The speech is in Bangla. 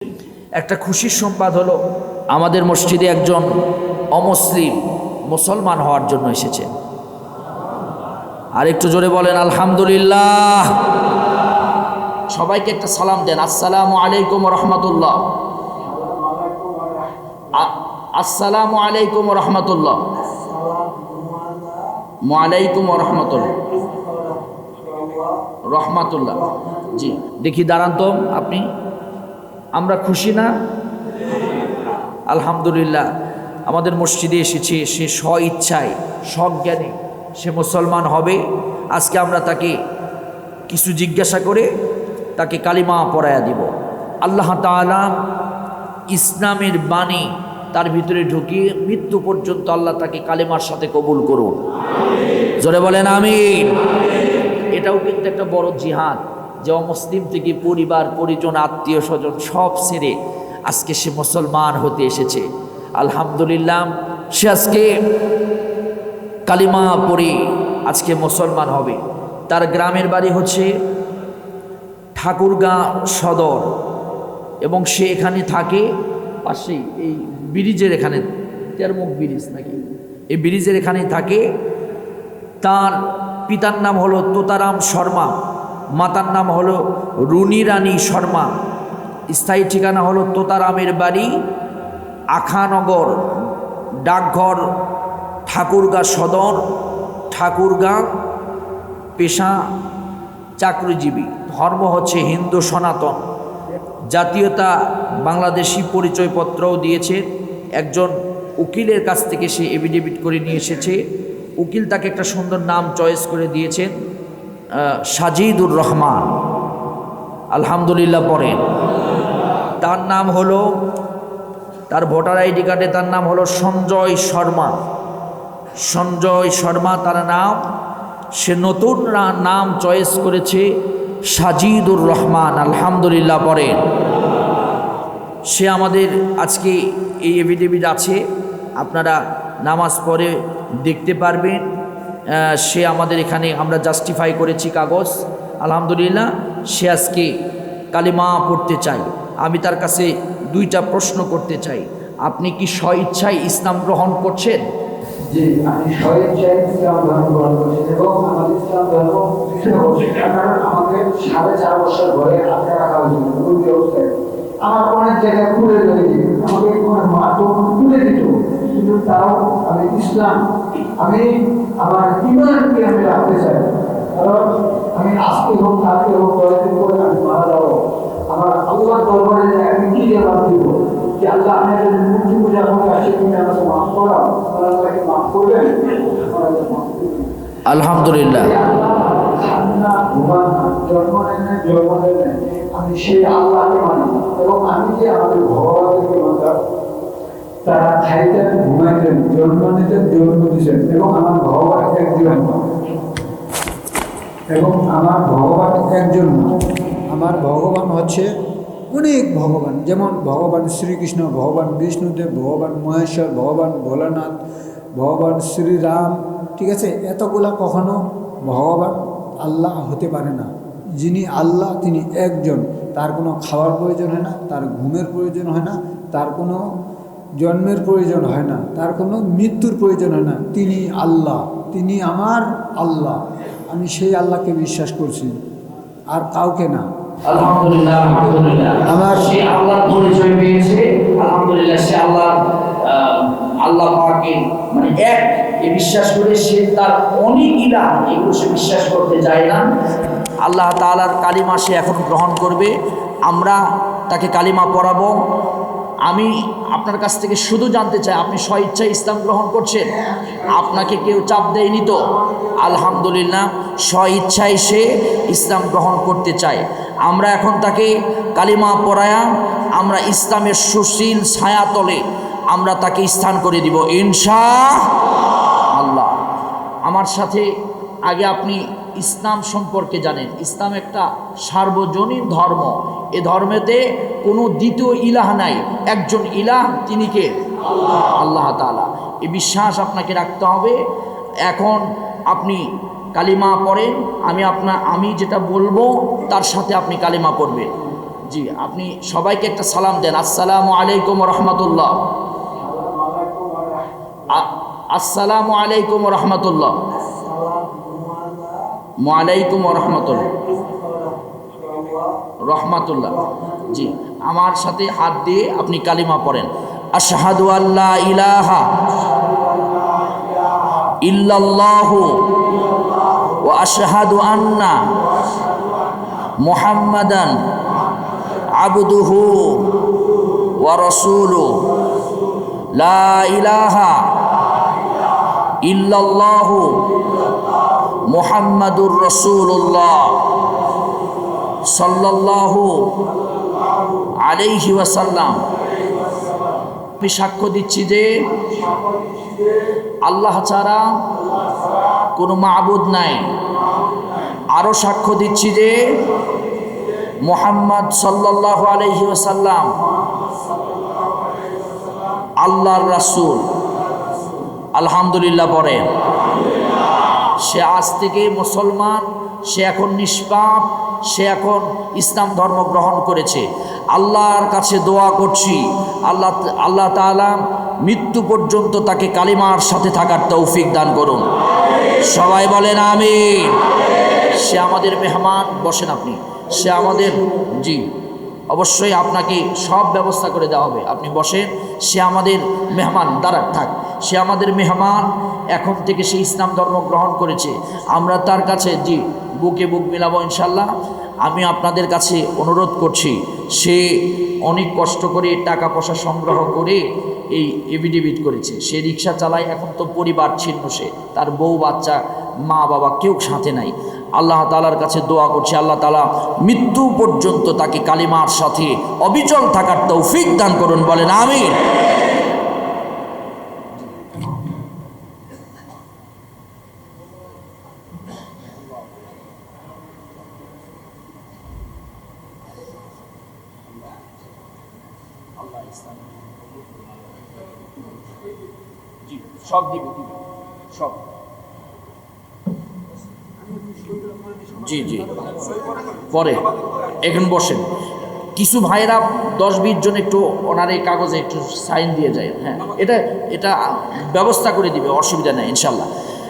একটা খুশির সংবাদ হলো আমাদের মসজিদে একজন অমুসলিম মুসলমান হওয়ার জন্য এসেছে। আর একটু জোরে বলেন আলহামদুলিল্লাহ। সবাইকে একটা সালাম দেন, আসসালামু আলাইকুম রহমতুল্লাহ। আসসালামু আলাইকুম রহমতুল্লাহ। ওয়ালাইকুম রহমতুল্লাহ রহমতুল্লাহ। জি দেখি দাঁড়ান তো আপনি, আমরা খুশি না? আলহামদুলিল্লাহ। আমাদের মসজিদে এসেছে, সে স্ব ইচ্ছায় সজ্ঞানে সে মুসলমান হবে। আজকে আমরা তাকে কিছু জিজ্ঞাসা করে তাকে কালিমা পড়ায়া দিব। আল্লাহ তাআলা ইসলামের বাণী তার ভিতরে ঢুকিয়ে মৃত্যু পর্যন্ত আল্লাহ তাকে কালিমার সাথে কবুল করুন। জোরে বলেন আমিন। এটাও কিন্তু একটা বড় জিহাদ, যে অমুসলিম থেকে পরিবার পরিজন আত্মীয় স্বজন সব ছেড়ে আজকে সে মুসলমান হতে এসেছে। আলহামদুলিল্লাহ, সে আজকে কালিমা পড়ে আজকে মুসলমান হবে। তার গ্রামের বাড়ি হচ্ছে ঠাকুরগাঁ সদর, এবং সে এখানে থাকে পাশেই এই ব্রিজের এখানে, তেরমুখ ব্রিজ নাকি, এই ব্রিজের এখানেই থাকে। তার পিতার নাম হলো তোতারাম শর্মা, মাতার নাম হলো রুনি রানী শর্মা। স্থায়ী ঠিকানা হলো তোতারামের বাড়ি, আখানগর, ডাকঘর ঠাকুরগাঁ সদর, ঠাকুরগাঁ। পেশা চাকরিজীবী, ধর্ম হচ্ছে হিন্দু সনাতন, জাতীয়তা বাংলাদেশি, পরিচয়পত্রও দিয়েছে। একজন উকিলের কাছ থেকে সে এফিডেভিট করে নিয়ে এসেছে। উকিল তাকে একটা সুন্দর নাম চয়েস করে দিয়েছেন, সাজিদুর রহমান। আলহামদুলিল্লাহ পড়েন। তার নাম হলো, তার ভোটার আইডি কার্ডে তার নাম হলো সঞ্জয় শর্মা। সঞ্জয় শর্মা তার নাম। সে নতুন নাম চয়েস করেছে সাজিদুর রহমান। আলহামদুলিল্লাহ পড়েন। সে আমাদের আজকে এই এফিডেভিট আছে, আপনারা নামাজ পড়ে দেখতে পারবেন। সে আমাদের এখানে আমরা জাস্টিফাই করেছি কাগজ। আলহামদুলিল্লাহ, সে আজকে কালিমা পড়তে চাই। আমি তার কাছে দুইটা প্রশ্ন করতে চাই। আপনি কি স্ব ইচ্ছায় ইসলাম গ্রহণ করছেন? জি, আমি স্বেচ্ছায় ইসলাম ধর্ম গ্রহণ করছি এবং আমার ইসলাম ধর্ম কারণ আমাকে 4.5 বছর ধরে আটকে রাখা হয়েছিল ওই অবস্থায়। আমার অনেক জায়গায় খুলে দিয়েছি, আমাকে কোনো মাধ্যম খুলে দিত, কিন্তু তাও আমি ইসলাম, আমি আমার ইমানকে আমি রাখতে চাই। কারণ আমি আজকে হোক কালকে হোক 10 দিন পরে আমি মারা যাবো, আমার আল্লাহর দরবারে আমি কি জবাব দিব যে আল্লাহ আমি মূর্তি পূজা করে আসি, তুমি আমাকে মাফ করো, আল্লাহকে মাফ করবেন। আলহামদুলিল্লাহ। আমি সেই আল্লাহকে মানি এবং আমি যে আমাদের ভগবানকে মানতাম, তারা খাইতেন, ঘুমাইতেন, জন্ম নিতেন, জন্ম দিতেন, এবং আমার ভগবান একজন, এবং আমার ভগবান একজন না। আমার ভগবান হচ্ছে অনেক ভগবান, যেমন ভগবান শ্রীকৃষ্ণ, ভগবান বিষ্ণুদেব, ভগবান মহেশ্বর, ভগবান ভোলানাথ, ভগবান শ্রীরাম। ঠিক আছে, এতগুলা কখনো ভগবান আল্লাহ হতে পারে না। যিনি আল্লাহ তিনি একজন, তার কোনো খাওয়ার প্রয়োজন হয় না, তার ঘুমের প্রয়োজন হয় না, তার কোনো জন্মের প্রয়োজন হয় না, তার কোনো মৃত্যুর প্রয়োজন হয় না। তিনি আল্লাহ, তিনি আমার আল্লাহ। আমি সেই আল্লাহকে বিশ্বাস করছি, আর কাউকে না। আলহামদুলিল্লাহ, আলহামদুলিল্লাহ। আমার সে আল্লাহর পরিচয় পেয়েছে। আলহামদুলিল্লাহ, সে আল্লাহ পাকে মানে এক এ বিশ্বাস করে সে তার অনেক ইলাহ এগুলো সে বিশ্বাস করতে চায় না। আল্লাহ তাআলার কালিমা সে এখন গ্রহণ করবে। আমরা তাকে কালিমা পড়াবো। আমি আপনার কাছ থেকে শুধু জানতে চাই, আপনি স্ব ইচ্ছায় ইসলাম গ্রহণ করছেন? আপনাকে কেউ চাপ দেয়নি তো? আলহামদুলিল্লাহ, স্ব ইচ্ছায় সে ইসলাম গ্রহণ করতে চায়। আমরা এখন তাকে কালিমা পড়ায়া আমরা ইসলামের সুশীল ছায়াতলে আমরা তাকে স্থান করে দিব ইনশাআল্লাহ। আমার সাথে আগে আপনি ইসলাম সম্পর্কে জানেন। ইসলাম একটা সার্বজনীন ধর্ম। এ ধর্মেতে কোনো দ্বিতীয় ইলাহ নাই, একজন ইলাহ, তিনি কে? আল্লাহ তাআলা। এই বিশ্বাস আপনাকে রাখতে হবে। এখন আপনি কালিমা পড়েন, আমি যেটা বলবো তার সাথে আপনি কালিমা পড়বেন। জি, আপনি সবাইকে একটা সালাম দেন, আসসালামু আলাইকুম রহমতুল্লাহ। আসসালামু আলাইকুম রহমতুল্লাহ। ওয়ালাইকুম রহমতুল্লাহ রহমাতুল্লাহ। জি, আমার সাথে হাত দিয়ে আপনি কালিমা পড়েন, আশহাদু আল্লা ইলাহা ইল্লাল্লাহু ওয়া আশহাদু আন্না মুহাম্মাদান আবদুহু ওয়া রাসূলুহু লা ইলাহা ইল্লাল্লাহু মুহাম্মাদুর রাসূলুল্লাহ সাল্লাল্লাহু আলাইহি ওয়াসাল্লাম। আমি সাক্ষ্য দিচ্ছি যে আল্লাহ ছাড়া কোনো মাবুদ নাই। আরও সাক্ষ্য দিচ্ছি যে মুহাম্মদ সাল্লাল্লাহু আলাইহি ওয়াসাল্লাম আল্লাহর রাসূল। আলহামদুলিল্লাহ পড়ে। সে আজ থেকে মুসলমান, সে এখন নিষ্পাপ, সে এখন ইসলাম ধর্ম গ্রহণ করেছে। আল্লাহর কাছে দোয়া করছি, আল্লাহ তাআলা মৃত্যু পর্যন্ত তাকে কালিমার সাথে থাকার তৌফিক দান করুন। সবাই বলেন আমিন। সে আমাদের মেহমান, বসেন আপনি। সে আমাদের, জি অবশ্যই আপনাকে সব ব্যবস্থা করে দেওয়া হবে, আপনি বসেন। সে আমাদের মেহমান, দাঁড়াক থাক। সে আমাদের মেহমান, এখন থেকে সে ইসলাম ধর্ম গ্রহণ করেছে। আমরা তার কাছে জি বুকে বুক মিলাবো ইনশাল্লাহ। আমি আপনাদের কাছে অনুরোধ করছি, সে অনেক কষ্ট করে টাকা পয়সা সংগ্রহ করে এই এফিডেভিট করেছে। সে রিক্সা চালায়, এখন তো পরিবার ছিন্ন, সে তার বউ বাচ্চা মা বাবা কেউ সাথে নাই। আল্লাহ তাআলার কাছে দোয়া করছি, আল্লাহ তাআলা মৃত্যু পর্যন্ত তাকে কালিমার সাথে অবিচল থাকার তৌফিক দান করুন। বলেন আমিন। সব দিবে, সব। জি জি পরে এখন বসেন। কিছু ভাইরা 10-20 জন একটু ওনার এই কাগজে একটু সাইন দিয়ে যায়। হ্যাঁ, এটা ব্যবস্থা করে দিবে, অসুবিধা নেই ইনশাল্লাহ।